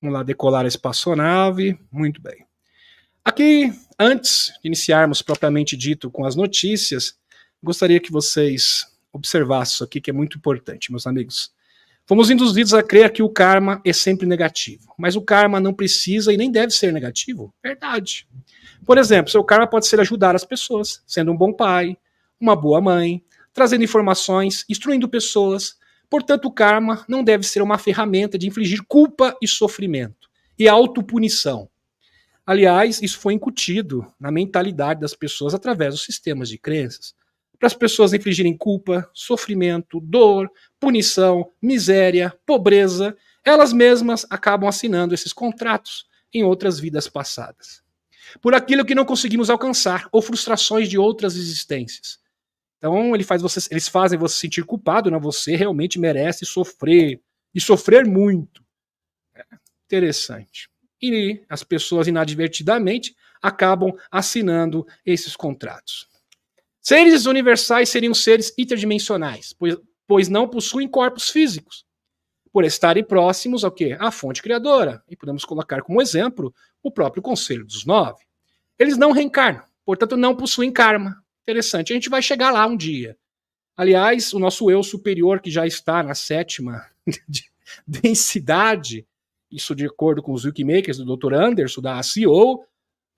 Vamos lá decolar a espaçonave. Muito bem. Aqui, antes de iniciarmos propriamente dito com as notícias, gostaria que vocês observassem isso aqui, que é muito importante, meus amigos. Fomos induzidos a crer que o karma é sempre negativo, mas o karma não precisa e nem deve ser negativo. Verdade. Por exemplo, seu karma pode ser ajudar as pessoas, sendo um bom pai, uma boa mãe, trazendo informações, instruindo pessoas. Portanto, o karma não deve ser uma ferramenta de infligir culpa e sofrimento e autopunição. Aliás, isso foi incutido na mentalidade das pessoas através dos sistemas de crenças. Para as pessoas infligirem culpa, sofrimento, dor, punição, miséria, pobreza, elas mesmas acabam assinando esses contratos em outras vidas passadas. Por aquilo que não conseguimos alcançar ou frustrações de outras existências. Então eles fazem você se sentir culpado, né? Você realmente merece sofrer e sofrer muito. É interessante. E as pessoas inadvertidamente acabam assinando esses contratos. Seres universais seriam seres interdimensionais, pois não possuem corpos físicos, por estarem próximos ao quê? À fonte criadora. E podemos colocar como exemplo o próprio Conselho dos Nove. Eles não reencarnam, portanto não possuem karma. Interessante, a gente vai chegar lá um dia. Aliás, o nosso eu superior, que já está na 7ª densidade, isso de acordo com os Wikimakers do Dr. Anderson, da CEO,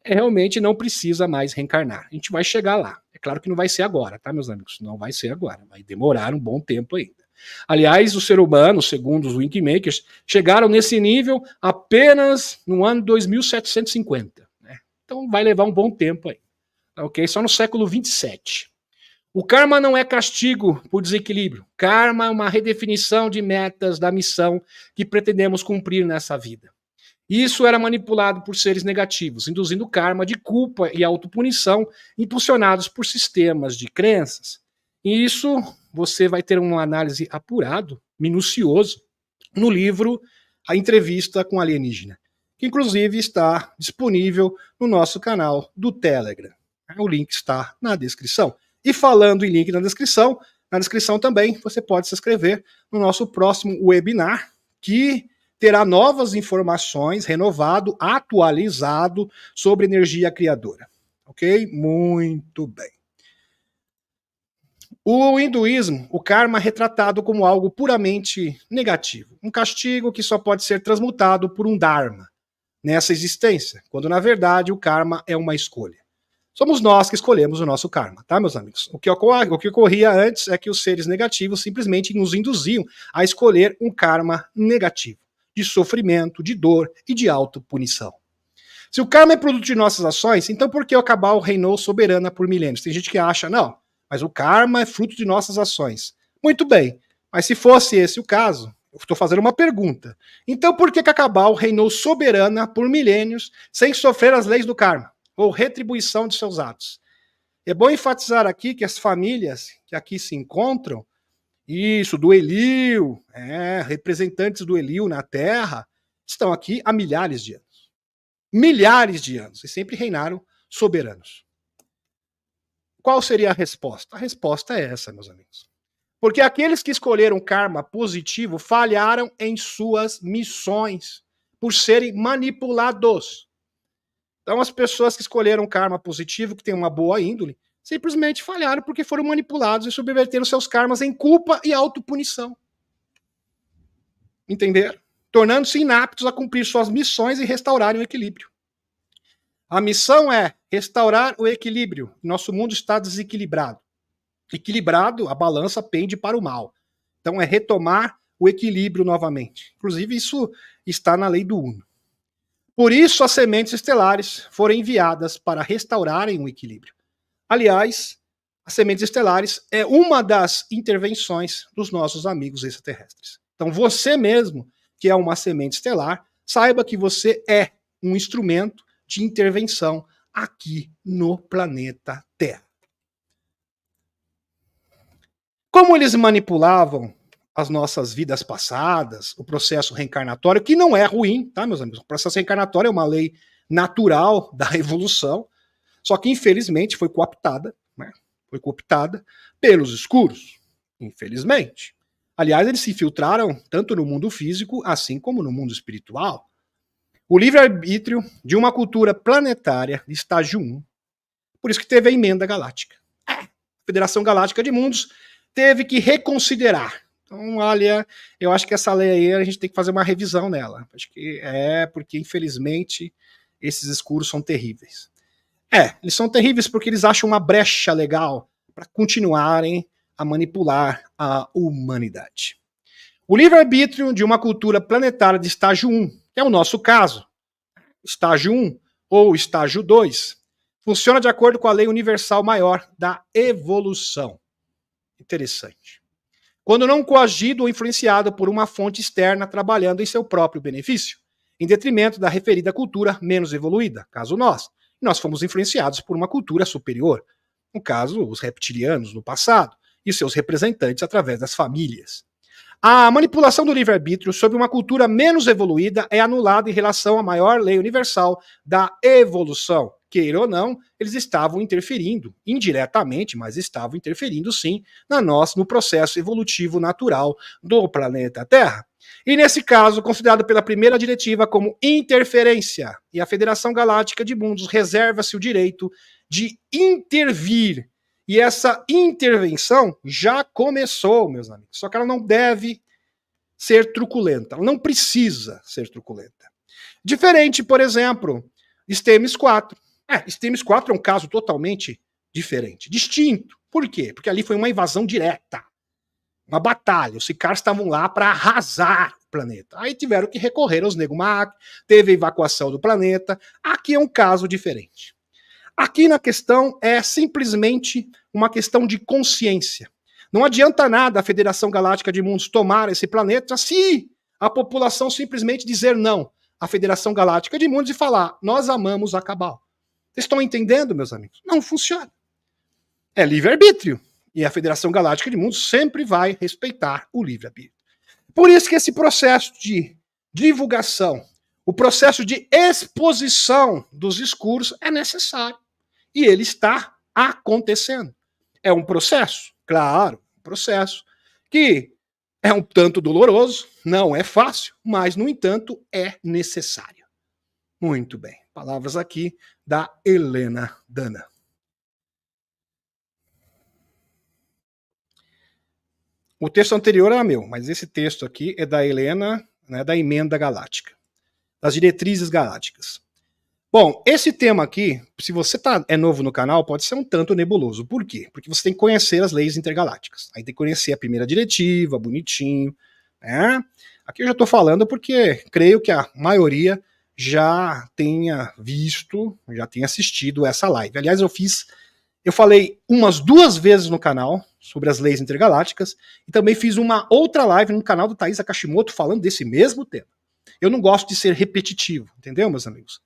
realmente não precisa mais reencarnar. A gente vai chegar lá. É claro que não vai ser agora, tá, meus amigos? Não vai ser agora. Vai demorar um bom tempo ainda. Aliás, o ser humano, segundo os Wikimakers, chegaram nesse nível apenas no ano 2750. Né? Então vai levar um bom tempo aí. Ok? Só no século 27. O karma não é castigo por desequilíbrio. Karma é uma redefinição de metas da missão que pretendemos cumprir nessa vida. Isso era manipulado por seres negativos, induzindo karma de culpa e autopunição, impulsionados por sistemas de crenças. E isso você vai ter uma análise apurado, minucioso, no livro A Entrevista com Alienígena, que inclusive está disponível no nosso canal do Telegram. O link está na descrição. E falando em link na descrição também você pode se inscrever no nosso próximo webinar, que terá novas informações, renovado, atualizado sobre energia criadora. Ok? Muito bem. O hinduísmo, o karma é retratado como algo puramente negativo, um castigo que só pode ser transmutado por um dharma nessa existência, quando na verdade o karma é uma escolha. Somos nós que escolhemos o nosso karma, tá, meus amigos? O que ocorria antes é que os seres negativos simplesmente nos induziam a escolher um karma negativo, de sofrimento, de dor e de autopunição. Se o karma é produto de nossas ações, então por que o Cabal reinou soberana por milênios? Tem gente que acha, não, mas o karma é fruto de nossas ações. Muito bem, mas se fosse esse o caso, eu estou fazendo uma pergunta. Então por que a Cabal reinou soberana por milênios sem sofrer as leis do karma? Ou retribuição de seus atos? É bom enfatizar aqui que as famílias que aqui se encontram, isso, do Elil, representantes do Elil na Terra, estão aqui há milhares de anos. Milhares de anos, e sempre reinaram soberanos. Qual seria a resposta? A resposta é essa, meus amigos. Porque aqueles que escolheram karma positivo falharam em suas missões, por serem manipulados. Então, as pessoas que escolheram karma positivo, que têm uma boa índole, simplesmente falharam porque foram manipulados e subverteram seus karmas em culpa e autopunição. Entenderam? Tornando-se inaptos a cumprir suas missões e restaurarem o equilíbrio. A missão é restaurar o equilíbrio. Nosso mundo está desequilibrado. Equilibrado, a balança pende para o mal. Então, é retomar o equilíbrio novamente. Inclusive, isso está na lei do Uno. Por isso, as sementes estelares foram enviadas para restaurarem o equilíbrio. Aliás, as sementes estelares é uma das intervenções dos nossos amigos extraterrestres. Então, você mesmo, que é uma semente estelar, saiba que você é um instrumento de intervenção aqui no planeta Terra. Como eles manipulavam as nossas vidas passadas, o processo reencarnatório, que não é ruim, tá, meus amigos? O processo reencarnatório é uma lei natural da evolução, só que infelizmente foi cooptada, né? Foi cooptada pelos escuros, infelizmente. Aliás, eles se infiltraram tanto no mundo físico, assim como no mundo espiritual. O livre-arbítrio de uma cultura planetária de estágio 1. Por isso que teve a emenda galáctica. A Federação Galáctica de Mundos teve que reconsiderar. Então, olha, eu acho que essa lei aí a gente tem que fazer uma revisão nela. Acho que porque infelizmente esses escuros são terríveis. Eles são terríveis porque eles acham uma brecha legal para continuarem a manipular a humanidade. O livre-arbítrio de uma cultura planetária de estágio 1, que é o nosso caso, estágio 1 ou estágio 2, funciona de acordo com a lei universal maior da evolução. Interessante. Quando não coagido ou influenciado por uma fonte externa trabalhando em seu próprio benefício, em detrimento da referida cultura menos evoluída, caso nós fomos influenciados por uma cultura superior, no caso, os reptilianos no passado, e seus representantes através das famílias. A manipulação do livre-arbítrio sobre uma cultura menos evoluída é anulada em relação à maior lei universal da evolução. Queira ou não, eles estavam interferindo, indiretamente, mas estavam interferindo sim, no processo evolutivo natural do planeta Terra. E nesse caso, considerado pela primeira diretiva como interferência, e a Federação Galáctica de Mundos reserva-se o direito de intervir. E essa intervenção já começou, meus amigos. Só que ela não deve ser truculenta. Ela não precisa ser truculenta. Diferente, por exemplo, Stemis 4. Stemis 4 é um caso totalmente diferente, distinto. Por quê? Porque ali foi uma invasão direta. Uma batalha. Os Sicars estavam lá para arrasar o planeta. Aí tiveram que recorrer aos Negumak, teve a evacuação do planeta. Aqui é um caso diferente. Aqui na questão é simplesmente uma questão de consciência. Não adianta nada a Federação Galáctica de Mundos tomar esse planeta se a população simplesmente dizer não à Federação Galáctica de Mundos e falar, nós amamos a Cabal. Vocês estão entendendo, meus amigos? Não funciona. É livre-arbítrio. E a Federação Galáctica de Mundos sempre vai respeitar o livre-arbítrio. Por isso que esse processo de divulgação, o processo de exposição dos escuros é necessário. E ele está acontecendo. É um processo, claro, um processo que é um tanto doloroso, não é fácil, mas, no entanto, é necessário. Muito bem. Palavras aqui da Helena Dana. O texto anterior era meu, mas esse texto aqui é da Helena, né, da Emenda Galáctica, das Diretrizes Galácticas. Bom, esse tema aqui, se você é novo no canal, pode ser um tanto nebuloso. Por quê? Porque você tem que conhecer as leis intergalácticas. Aí tem que conhecer a primeira diretiva, bonitinho. Né? Aqui eu já estou falando porque creio que a maioria já tenha visto, já tenha assistido essa live. Aliás, eu falei umas 2 vezes no canal sobre as leis intergalácticas e também fiz uma outra live no canal do Thaís Akashimoto falando desse mesmo tema. Eu não gosto de ser repetitivo, entendeu, meus amigos?